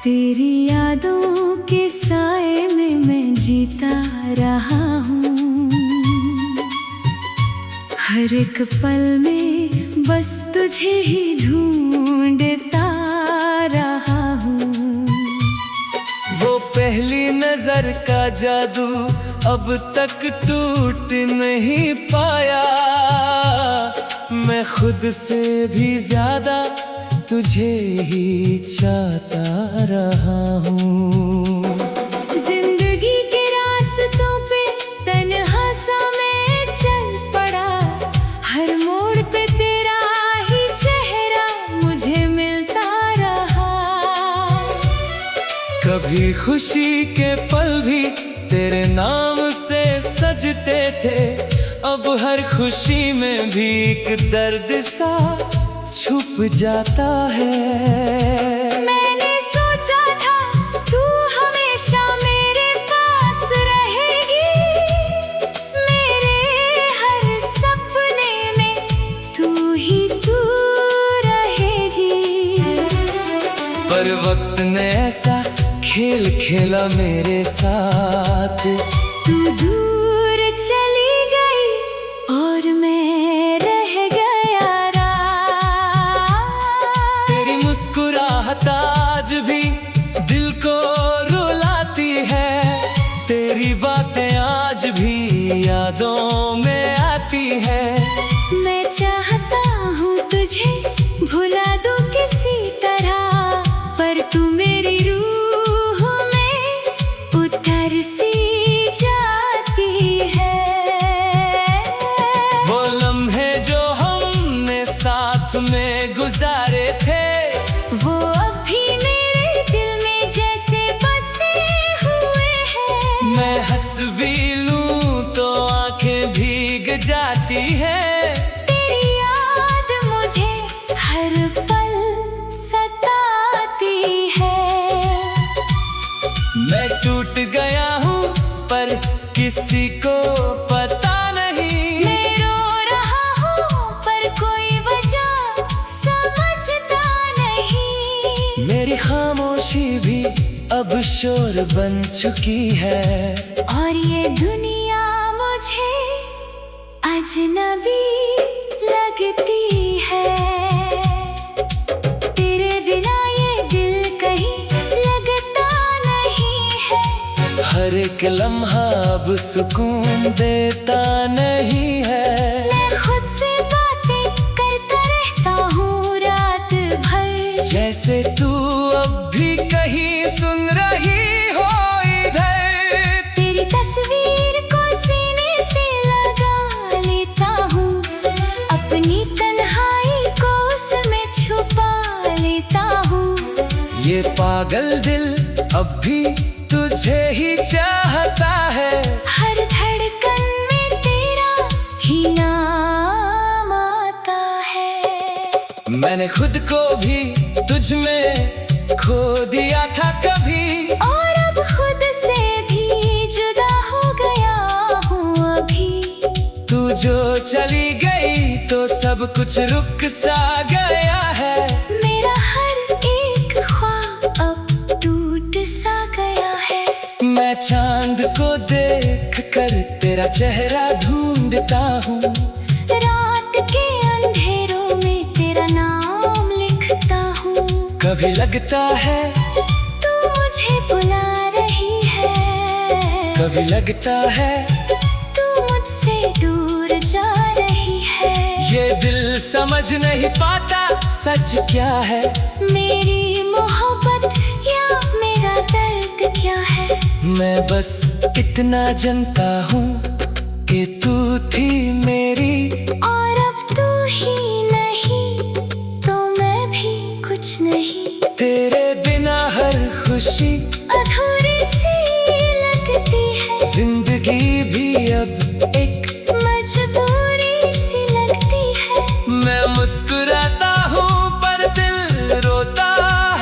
तेरी यादों के साए में मैं जीता रहा हूँ। हर एक पल में बस तुझे ही ढूंढता रहा हूँ। वो पहली नजर का जादू अब तक टूट नहीं पाया। मैं खुद से भी ज्यादा तुझे ही चाहता रहा हूँ। जिंदगी के रास्तों पे तन्हा सा मैं चल पड़ा। हर मोड़ पे तेरा ही चेहरा मुझे मिलता रहा। कभी खुशी के पल भी तेरे नाम से सजते थे। अब हर खुशी में भी एक दर्द सा छुप जाता है। मैंने सोचा था तू हमेशा मेरे पास रहेगी। मेरे हर सपने में तू ही तू रहेगी। पर वक्त ने ऐसा खेल खेला मेरे साथ। तू दूर चली गई और मैं रह गया राह। तेरी मुस्कुराहट आज भी दिल को रुलाती है। तेरी बातें आज भी यादों में आती है। मैं चाहता हूँ तुझे भुला दूँ किसी तरह, पर तू मेरी रूह में उतर सी जाती है। वो लम्हे जो हमने साथ में गुजारे थे, वो अब भी मेरे दिल में जैसे बसे हुए हैं। मैं हंस भी लूं तो आंखें भीग जाती हैं। तेरी याद मुझे हर पल सताती है। मैं टूट गया हूँ पर किसी को पता नहीं। मैं रो रहा हूँ पर कोई वजह समझता नहीं। मेरी खामोशी भी अब शोर बन चुकी है। और ये दुनिया मुझे अजनबी लगती है। तेरे बिना ये दिल कहीं लगता नहीं है। हर एक लम्हा अब सुकून देता नहीं है। मैं खुद से बातें करता रहता हूँ रात भर। जैसे तू अब भी कहीं सुन रही हो इधर। तेरी तस्वीर को सीने से लगा लेता हूँ। अपनी तन्हाई को उसमें छुपा लेता हूँ। ये पागल दिल अब भी तुझे ही चाहता है। हर धड़कन में तेरा ही नाम आता है। मैंने खुद को भी तुझ में खो दिया था कभी। और अब खुद से भी जुदा हो गया हूँ अभी। तू जो चली गई तो सब कुछ रुक सा गया है। मेरा हर एक ख्वाब अब टूट सा गया है। मैं चांद को देख कर तेरा चेहरा ढूंढता हूँ। रात के अंधेरों में तेरा नाम लिखता हूँ। कभी लगता है तू मुझे बुला रही है। कभी लगता है तू मुझसे दूर जा रही है। ये दिल समझ नहीं पाता सच क्या है। मेरी मोहब्बत या मेरा दर्द क्या है। मैं बस इतना जानता हूँ कि तू थी मेरी। और अब तू ही नहीं तो मैं भी कुछ नहीं। तेरे बिना हर खुशी अधूरी सी लगती है। जिंदगी भी अब एक मजबूरी सी लगती है। मैं मुस्कुराता हूँ पर दिल रोता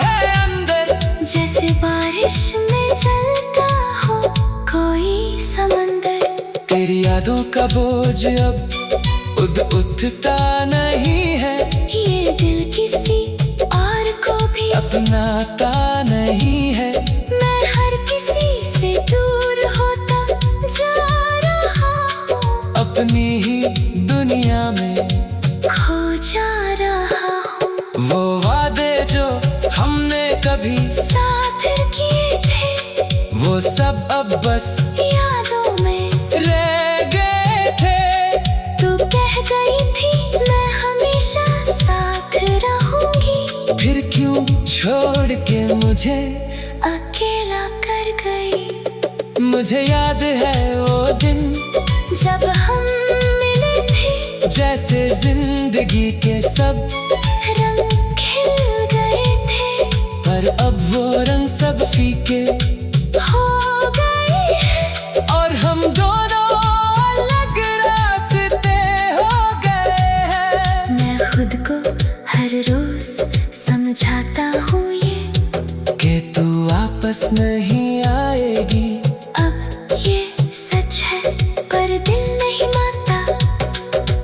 है अंदर। जैसे बारिश में चलता हो कोई समंदर। तेरी यादों का बोझ अब उठता नहीं है। ये दिल किसी और को भी अपनाता नहीं कभी साथ किए थे, वो सब अब बस यादों में रह गए थे। तू कह गई थी मैं हमेशा साथ रहूंगी, फिर क्यों छोड़ के मुझे अकेला कर गई। मुझे याद है वो दिन जब हम मिले थे, जैसे जिंदगी के सब रंग खिल गए थे, पर अब वो रंग सब फीके हो गए हैं। और हम दोनों अलग रास्ते हो गए हैं। मैं खुद को हर रोज समझाता हूँ ये कि तू वापस नहीं आएगी। अब ये सच है, पर दिल नहीं मानता,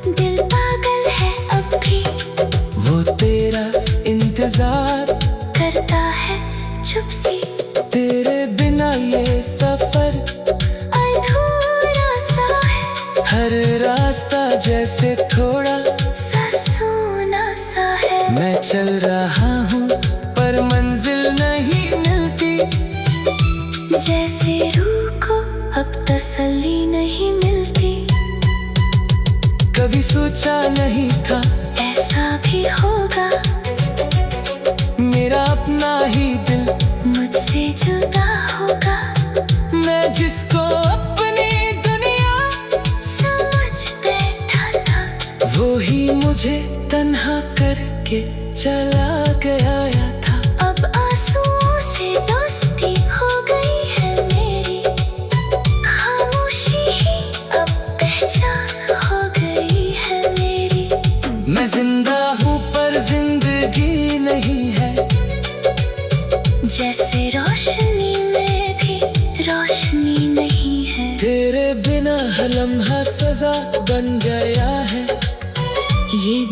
दिल पागल है अब भी, वो तेरा इंतजार करता है चुप सी। तेरे बिना ये सफर अधूरा सा है, हर रास्ता जैसे थोड़ा सा सूना सा है। मैं चल रहा हूँ पर मंजिल नहीं मिलती, जैसे रूह को अब तसल्ली नहीं मिलती। कभी सोचा नहीं था ऐसा भी होगा, मेरा अपना ही दिल मुझसे जुदा होगा। मैं जिसको अपनी दुनिया समझ बैठा था, वो ही मुझे तन्हा करके चला गया था। अब आंसुओं से दोस्ती हो गई है मेरी, खामोशी ही अब पहचान हो गई है मेरी। मैं जिंदा हूँ पर जिंदगी नहीं है, जैसे रोशनी में भी रोशनी नहीं है। तेरे बिना हर लम्हा सजा बन गया है। ये